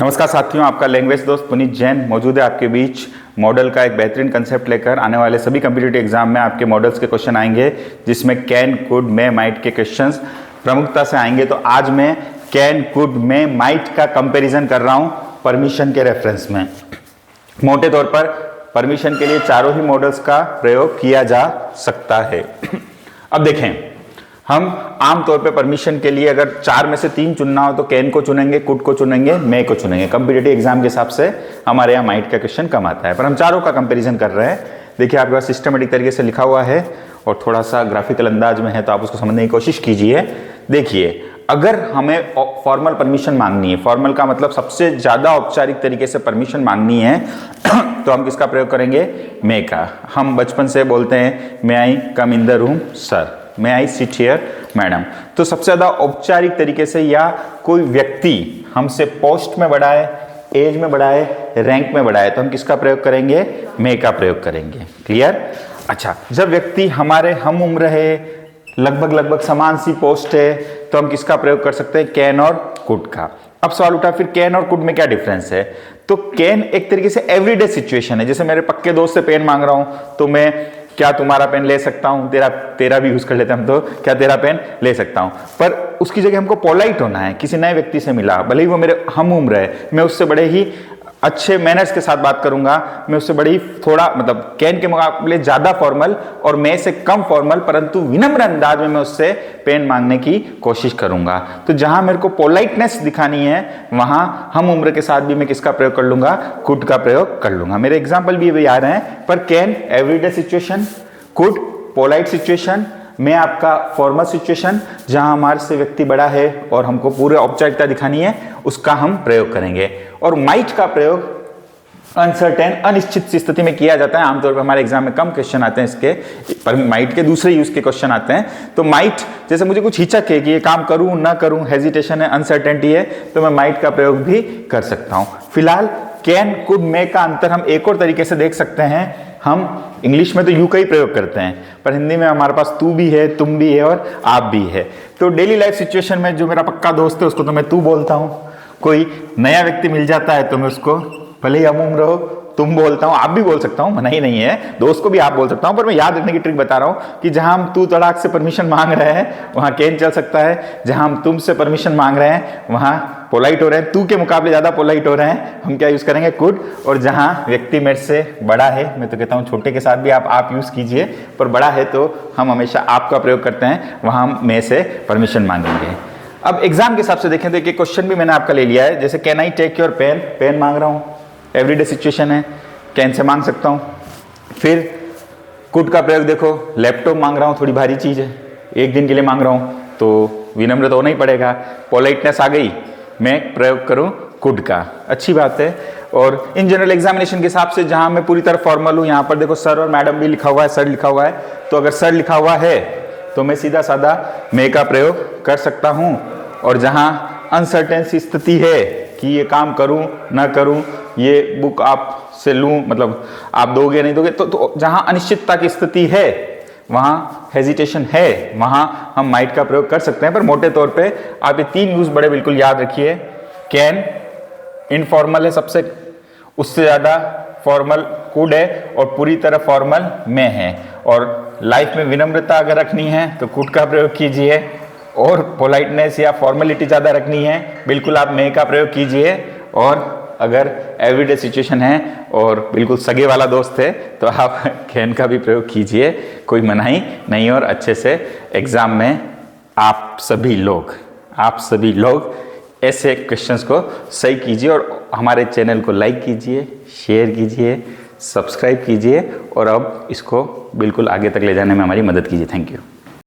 नमस्कार साथियों, आपका लैंग्वेज दोस्त पुनीत जैन मौजूद है आपके बीच। मॉडल का एक बेहतरीन कंसेप्ट लेकर आने वाले सभी कम्पिटिटिव एग्जाम में आपके मॉडल्स के क्वेश्चन आएंगे, जिसमें कैन, कुड, मे, माइट के क्वेश्चंस प्रमुखता से आएंगे। तो आज मैं कैन, कुड, मे, माइट का कंपैरिजन कर रहा हूं परमिशन के रेफरेंस में। मोटे तौर पर परमिशन के लिए चारों ही मॉडल्स का प्रयोग किया जा सकता है। अब देखें, हम आमतौर पे परमिशन के लिए अगर 4 में से 3 चुनना हो तो कैन को चुनेंगे, कुड को चुनेंगे, मे को चुनेंगे। कम्पिटिटिव एग्जाम के हिसाब से हमारे यहाँ माइट का क्वेश्चन कम आता है, पर हम चारों का कंपैरिजन कर रहे हैं। देखिए, आपके पास सिस्टमेटिक तरीके से लिखा हुआ है और थोड़ा सा ग्राफिकल अंदाज में है, तो आप उसको समझने की कोशिश कीजिए। देखिए, अगर हमें फॉर्मल परमिशन मांगनी है, फॉर्मल का मतलब सबसे ज्यादा औपचारिक तरीके से परमिशन मांगनी है तो हम किसका प्रयोग करेंगे? मे का। हम बचपन से बोलते हैं may I come in the room sir, may I sit here madam. तो सबसे ज्यादा औपचारिक तरीके से, या कोई व्यक्ति हमसे पोस्ट में बड़ा है, एज में बड़ा है, रैंक में बड़ा है, तो हम किसका प्रयोग करेंगे? मे का प्रयोग करेंगे। क्लियर? अच्छा, जब व्यक्ति हमारे हम उम्र है, लगभग समान सी पोस्ट है, तो हम किसका प्रयोग कर सकते हैं? कैन और कुड का। अब सवाल उठा, फिर कैन और कुड में क्या डिफरेंस है? तो कैन एक तरीके से एवरीडे सिचुएशन है। जैसे मेरे पक्के दोस्त से पेन मांग रहा हूं, तो मैं क्या तुम्हारा पेन ले सकता हूं? तेरा भी यूज कर लेते हैं हम, तो क्या तेरा पेन ले सकता हूं? पर उसकी जगह हमको पोलाइट होना है। किसी नए व्यक्ति से मिला, भले ही वो मेरे हम उम्र है, मैं उससे बड़े ही अच्छे मैनर्स के साथ बात करूंगा, मैं उससे बड़ी थोड़ा मतलब कैन के मुकाबले ज्यादा फॉर्मल और मैं से कम फॉर्मल परंतु विनम्र अंदाज में मैं उससे पेन मांगने की कोशिश करूंगा। तो जहां मेरे को पोलाइटनेस दिखानी है, वहां हम उम्र के साथ भी मैं किसका प्रयोग कर लूंगा? कुड का प्रयोग कर लूंगा। मेरे एग्जाम्पल भी ये आ रहे हैं, पर can everyday situation, could polite situation, मैं आपका फॉर्मल सिचुएशन जहां हमारे से व्यक्ति बड़ा है और हमको पूरे औपचारिकता दिखानी है, उसका हम प्रयोग करेंगे। और माइट का प्रयोग अनसर्टेन, अनिश्चित सी स्थिति में किया जाता है। आमतौर पर हमारे एग्जाम में कम क्वेश्चन आते हैं इसके, पर माइट के दूसरे यूज के क्वेश्चन आते हैं। तो माइट, जैसे मुझे कुछ हिचक है कि ये काम करूं ना करूं, हेजिटेशन है, अनसर्टेनिटी है, तो मैं माइट का प्रयोग भी कर सकता हूं। फिलहाल कैन, कुड, मे का अंतर हम एक और तरीके से देख सकते हैं। हम इंग्लिश में तो यू का ही प्रयोग करते हैं, पर हिंदी में हमारे पास तू भी है, तुम भी है और आप भी है। तो डेली लाइफ सिचुएशन में जो मेरा पक्का दोस्त है उसको तो मैं तू बोलता हूं। कोई नया व्यक्ति मिल जाता है तो मैं उसको भले ही हम उम्र हो तुम बोलता हूं, आप भी बोल सकता हूं, मना ही नहीं है, दोस्त को भी आप बोल सकता हूं। पर मैं याद रखने की ट्रिक बता रहा हूं कि जहां हम तू तड़ाक से परमिशन मांग रहे हैं वहां कैन चल सकता है, जहां हम तुम से परमिशन मांग रहे हैं वहां पोलाइट हो रहे हैं, तू के मुकाबले ज्यादा पोलाइट हो रहे हैं, हम क्या यूज करेंगे? कुड। और जहां व्यक्ति मेरे से बड़ा है, मैं तो कहता हूं छोटे के साथ भी आप यूज कीजिए, पर बड़ा है तो हम हमेशा आपका प्रयोग करते हैं, वहां हम मे से परमिशन मांगेंगे। अब एग्जाम के हिसाब से देखें तो एक क्वेश्चन भी मैंने आपका ले लिया है। जैसे can I take your pen, pen मांग रहा हूं, एवरीडे सिचुएशन है, कैन से मांग सकता हूं। फिर कुड का प्रयोग देखो, लैपटॉप मांग रहा हूं, थोड़ी भारी चीज है, एक दिन के लिए मांग रहा हूं, तो विनम्र तो होना ही पड़ेगा, पोलाइटनेस आ गई, मैं प्रयोग करूं कुड का, अच्छी बात है। और इन जनरल एग्जामिनेशन के हिसाब से जहां मैं पूरी तरह फॉर्मल हूं, यहां पर देखो सर और मैडम भी लिखा हुआ है, सर लिखा हुआ है, तो अगर सर लिखा हुआ है तो मैं सीधा साधा मे का प्रयोग कर सकता हूं। और जहां अनसर्टेन सी स्थिति है कि ये काम करूं ना करूं, ये बुक आप से लूं, मतलब आप दोगे नहीं दोगे, तो जहां अनिश्चितता की स्थिति है, वहां हेजिटेशन है, वहां हम माइट का प्रयोग कर सकते हैं। पर मोटे तौर पे आप ये 3 यूज बड़े बिल्कुल याद रखिए। कैन इनफॉर्मल है सबसे, उससे ज्यादा फॉर्मल कुड है और पूरी तरह फॉर्मल मे है। और लाइफ में विनम्रता अगर रखनी है तो कुड का प्रयोग कीजिए, और पोलाइटनेस या फॉर्मेलिटी ज्यादा रखनी है बिल्कुल आप मे का प्रयोग कीजिए। और अगर एवरीडे सिचुएशन है और बिल्कुल सगे वाला दोस्त है तो आप कैन का भी प्रयोग कीजिए, कोई मनाही नहीं। और अच्छे से एग्जाम में आप सभी लोग ऐसे क्वेश्चंस को सही कीजिए। और हमारे चैनल को लाइक कीजिए, शेयर कीजिए, सब्सक्राइब कीजिए, और अब इसको बिल्कुल आगे तक ले जाने में हमारी मदद कीजिए। Thank you.